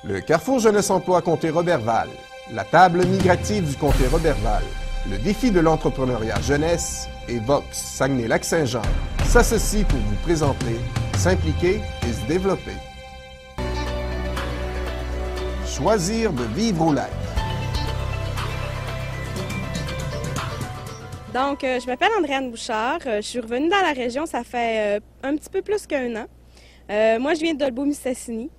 Le Carrefour Jeunesse Emploi Comté Roberval, la table migrative du Comté Roberval, le défi de l'entrepreneuriat jeunesse et Vox Saguenay-Lac-Saint-Jean s'associent pour vous présenter, s'impliquer et se développer. Choisir de vivre au lac. Donc, je m'appelle Andréane Bouchard. Je suis revenue dans la région, ça fait un petit peu plus qu'un an. Moi, je viens d'Olbeau-Mistassini.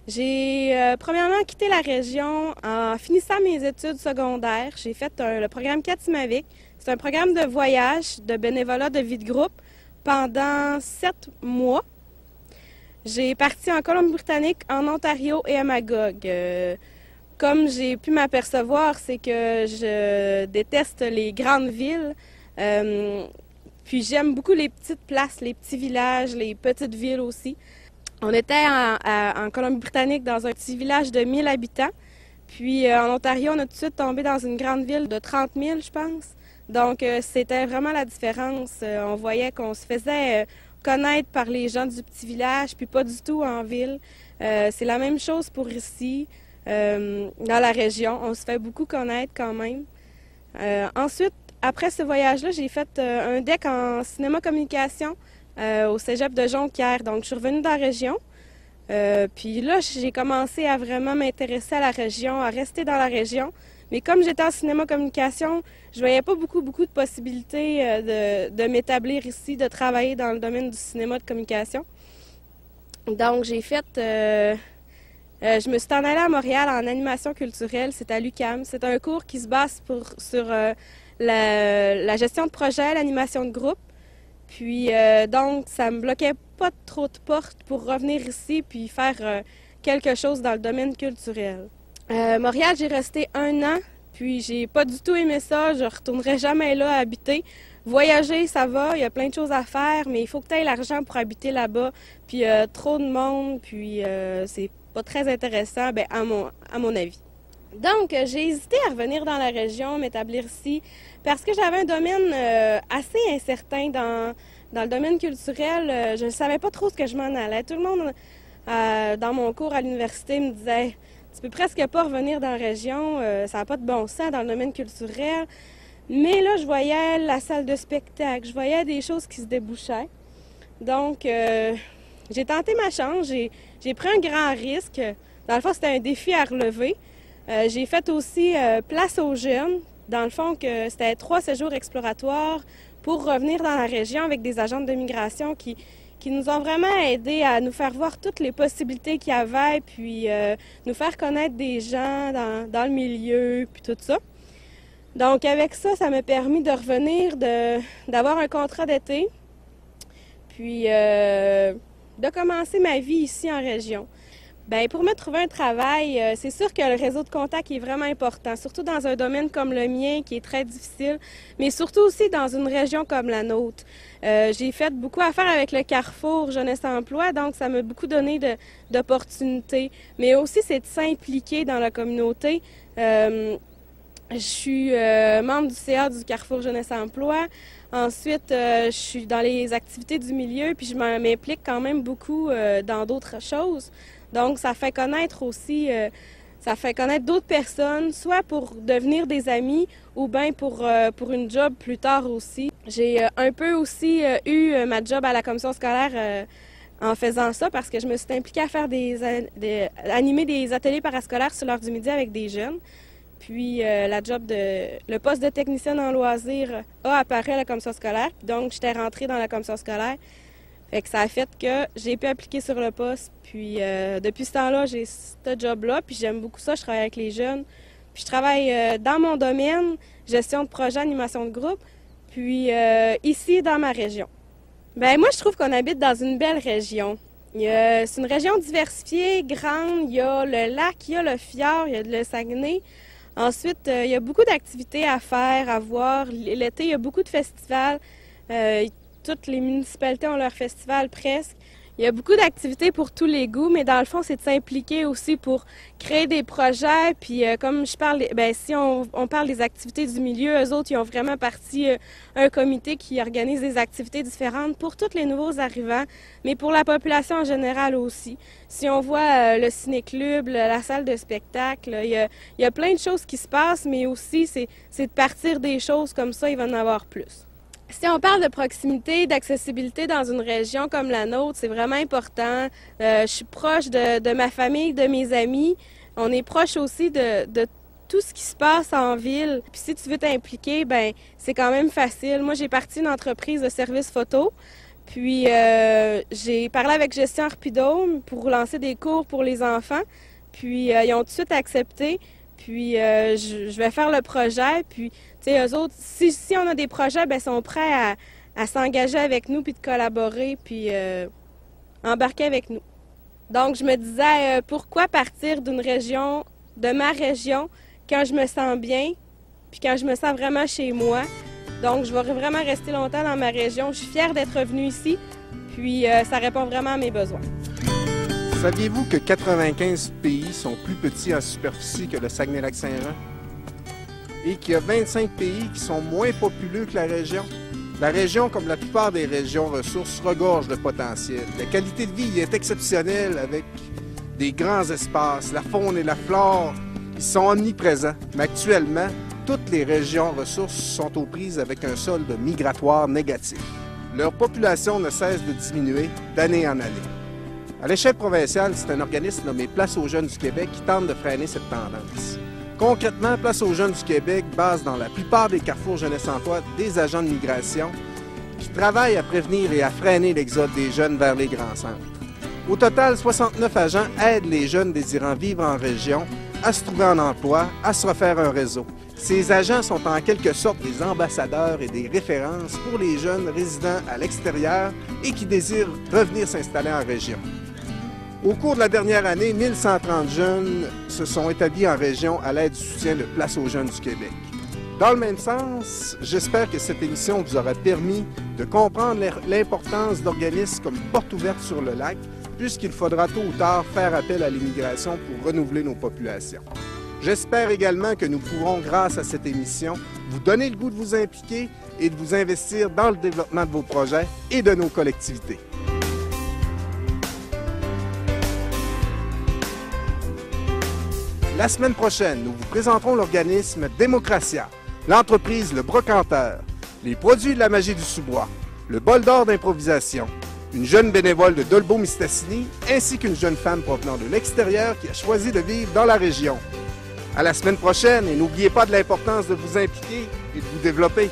J'ai premièrement quitté la région en finissant mes études secondaires. J'ai fait le programme Katimavik. C'est un programme de voyage, de bénévolat, de vie de groupe pendant 7 mois. J'ai parti en Colombie-Britannique, en Ontario et à Magog. Comme j'ai pu m'apercevoir, c'est que je déteste les grandes villes. Puis j'aime beaucoup les petites places, les petits villages, les petites villes aussi. On était en Colombie-Britannique dans un petit village de 1000 habitants. Puis en Ontario, on a tout de suite tombé dans une grande ville de 30 000, je pense. Donc c'était vraiment la différence. On voyait qu'on se faisait connaître par les gens du petit village, puis pas du tout en ville. C'est la même chose pour ici, dans la région. On se fait beaucoup connaître quand même. Ensuite, après ce voyage-là, j'ai fait un DEC en cinéma-communication au cégep de Jonquière. Donc, je suis revenue dans la région. Puis là, j'ai commencé à vraiment m'intéresser à la région, à rester dans la région. Mais comme j'étais en cinéma-communication, je voyais pas beaucoup de possibilités de m'établir ici, de travailler dans le domaine du cinéma de communication. Donc, j'ai fait... je me suis en allée à Montréal en animation culturelle, c'est à l'UQAM. C'est un cours qui se base sur la gestion de projet, l'animation de groupe. Puis donc, ça me bloquait pas trop de portes pour revenir ici puis faire quelque chose dans le domaine culturel. Montréal, j'ai resté 1 an, puis j'ai pas du tout aimé ça. Je retournerai jamais là à habiter. Voyager, ça va, il y a plein de choses à faire, mais il faut que tu aies l'argent pour habiter là-bas. Puis trop de monde, puis c'est pas très intéressant, ben, à mon avis. Donc, j'ai hésité à revenir dans la région, m'établir ici, parce que j'avais un domaine assez incertain dans le domaine culturel. Je ne savais pas trop ce que je m'en allais. Tout le monde, dans mon cours à l'université, me disait « Tu peux presque pas revenir dans la région, ça n'a pas de bon sens dans le domaine culturel. » Mais là, je voyais la salle de spectacle, je voyais des choses qui se débouchaient. Donc, j'ai tenté ma chance, j'ai pris un grand risque. Dans le fond, c'était un défi à relever. J'ai fait aussi place aux jeunes. Dans le fond, que c'était 3 séjours exploratoires pour revenir dans la région avec des agentes de migration qui nous ont vraiment aidés à nous faire voir toutes les possibilités qu'il y avait, puis nous faire connaître des gens dans le milieu, puis tout ça. Donc, avec ça, ça m'a permis de revenir, d'avoir un contrat d'été, puis de commencer ma vie ici en région. Bien, pour me trouver un travail, c'est sûr que le réseau de contacts est vraiment important, surtout dans un domaine comme le mien qui est très difficile, mais surtout aussi dans une région comme la nôtre. J'ai fait beaucoup affaire avec le Carrefour Jeunesse Emploi, donc ça m'a beaucoup donné d'opportunités. Mais aussi, c'est de s'impliquer dans la communauté. Je suis membre du CA du Carrefour Jeunesse Emploi. Ensuite, je suis dans les activités du milieu, puis je m'implique quand même beaucoup dans d'autres choses. Donc, ça fait connaître aussi, ça fait connaître d'autres personnes, soit pour devenir des amis ou bien pour une job plus tard aussi. J'ai un peu aussi eu ma job à la commission scolaire en faisant ça parce que je me suis impliquée à faire animer des ateliers parascolaires sur l'heure du midi avec des jeunes. Puis le poste de technicienne en loisirs a apparu à la commission scolaire. Donc, j'étais rentrée dans la commission scolaire. Fait que ça a fait que j'ai pu appliquer sur le poste. Puis depuis ce temps-là, j'ai ce job-là. Puis j'aime beaucoup ça. Je travaille avec les jeunes. Puis je travaille dans mon domaine, gestion de projet, animation de groupe. Puis ici, dans ma région. Bien, moi, je trouve qu'on habite dans une belle région. C'est une région diversifiée, grande. Il y a le lac, il y a le fjord, il y a le Saguenay. Ensuite, il y a beaucoup d'activités à faire, à voir. L'été, il y a beaucoup de festivals. Toutes les municipalités ont leur festival presque. Il y a beaucoup d'activités pour tous les goûts, mais dans le fond, c'est de s'impliquer aussi pour créer des projets. Puis comme je parle, si on parle des activités du milieu, eux autres, ils ont vraiment parti un comité qui organise des activités différentes pour tous les nouveaux arrivants, mais pour la population en général aussi. Si on voit le ciné-club, la salle de spectacle, il y a plein de choses qui se passent, mais aussi c'est de partir des choses comme ça, il va en avoir plus. Si on parle de proximité, d'accessibilité dans une région comme la nôtre, c'est vraiment important. Je suis proche de ma famille, de mes amis. On est proche aussi de tout ce qui se passe en ville. Puis si tu veux t'impliquer, ben c'est quand même facile. Moi, j'ai parti d'une entreprise de services photo. Puis j'ai parlé avec Gestion Harpidome pour lancer des cours pour les enfants. Puis ils ont tout de suite accepté. Puis je vais faire le projet. Puis tu sais, eux autres, si on a des projets, ben ils sont prêts à s'engager avec nous puis de collaborer puis embarquer avec nous. Donc je me disais pourquoi partir d'une région, de ma région, quand je me sens bien, puis quand je me sens vraiment chez moi. Donc je vais vraiment rester longtemps dans ma région. Je suis fière d'être revenue ici. Puis ça répond vraiment à mes besoins. Saviez-vous que 95 pays sont plus petits en superficie que le Saguenay-Lac-Saint-Jean? Et qu'il y a 25 pays qui sont moins populeux que la région? La région, comme la plupart des régions ressources, regorge de potentiel. La qualité de vie y est exceptionnelle avec des grands espaces. La faune et la flore, ils sont omniprésents. Mais actuellement, toutes les régions ressources sont aux prises avec un solde migratoire négatif. Leur population ne cesse de diminuer d'année en année. À l'échelle provinciale, c'est un organisme nommé Place aux jeunes du Québec qui tente de freiner cette tendance. Concrètement, Place aux jeunes du Québec base dans la plupart des carrefours jeunesse-emploi des agents de migration qui travaillent à prévenir et à freiner l'exode des jeunes vers les grands centres. Au total, 69 agents aident les jeunes désirant vivre en région à se trouver un emploi, à se refaire un réseau. Ces agents sont en quelque sorte des ambassadeurs et des références pour les jeunes résidant à l'extérieur et qui désirent revenir s'installer en région. Au cours de la dernière année, 1130 jeunes se sont établis en région à l'aide du soutien de Place aux jeunes du Québec. Dans le même sens, j'espère que cette émission vous aura permis de comprendre l'importance d'organismes comme Porte ouverte sur le lac, puisqu'il faudra tôt ou tard faire appel à l'immigration pour renouveler nos populations. J'espère également que nous pourrons, grâce à cette émission, vous donner le goût de vous impliquer et de vous investir dans le développement de vos projets et de nos collectivités. La semaine prochaine, nous vous présenterons l'organisme Démocratia, l'entreprise Le Brocanteur, les produits de la magie du sous-bois, le bol d'or d'improvisation, une jeune bénévole de Dolbeau-Mistassini, ainsi qu'une jeune femme provenant de l'extérieur qui a choisi de vivre dans la région. À la semaine prochaine et n'oubliez pas de l'importance de vous impliquer et de vous développer.